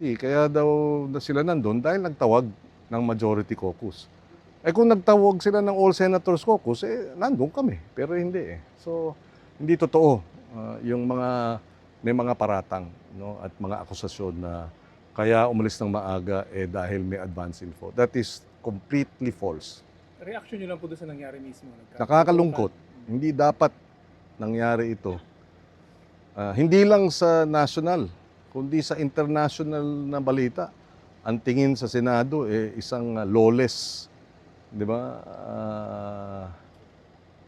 Kaya daw na sila nandun dahil nagtawag ng majority caucus. Kung nagtawag sila ng all senators caucus, nandun kami. Pero hindi eh. So, hindi totoo yung may mga paratang, no, at mga akusasyon na kaya umalis ng maaga dahil may advance info. That is completely false. Reaction nyo lang po doon sa nangyari mismo? Nakakalungkot. Hindi dapat nangyari ito. Hindi lang sa national, kundi sa international na balita. Ang tingin sa Senado isang lawless, di ba?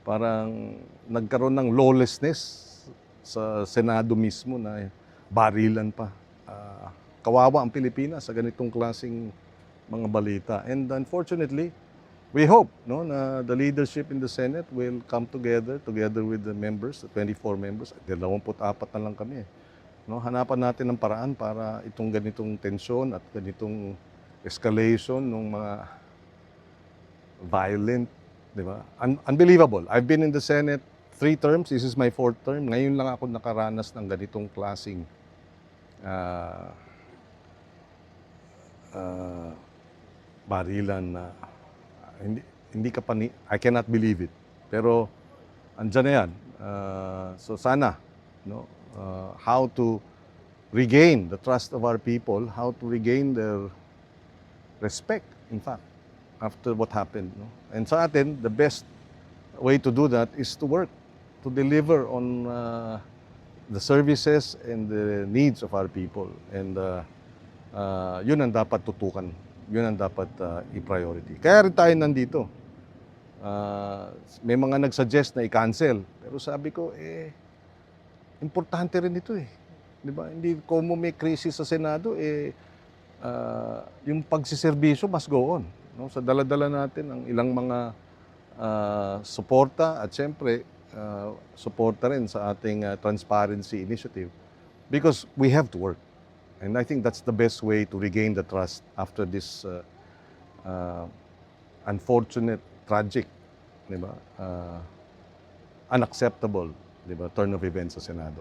Parang nagkaroon ng lawlessness sa Senado mismo na barilan pa. Kawawa ang Pilipinas sa ganitong klaseng mga balita. And unfortunately, we hope, no, na the leadership in the Senate will come together with the members, the 24 members. 24 na lang kami. No, hanapan natin ng paraan para itong ganitong tensyon at ganitong escalation ng mga violent, di ba? Unbelievable. I've been in the Senate 3 terms. This is my 4th term. Ngayon lang ako nakaranas ng ganitong klaseng barilan na hindi ka pa I cannot believe it. Pero andyan na yan. So sana, no, how to regain the trust of our people, how to regain their respect, in fact, after what happened. No? And sa atin, the best way to do that is to work, to deliver on the services and the needs of our people. And yun ang dapat tutukan. Yun ang dapat i-priority. Kaya rin tayo nandito. May mga nag-suggest na i-cancel. Pero sabi ko, importante rin ito eh. Di ba? Hindi kung may krisis sa Senado, yung pagsiservisyo must go on. No? Sa dala-dala natin ang ilang mga suporta at siyempre suporta rin sa ating transparency initiative because we have to work. And I think that's the best way to regain the trust after this unfortunate, tragic, di ba? Unacceptable, di ba, turn of events sa Senado.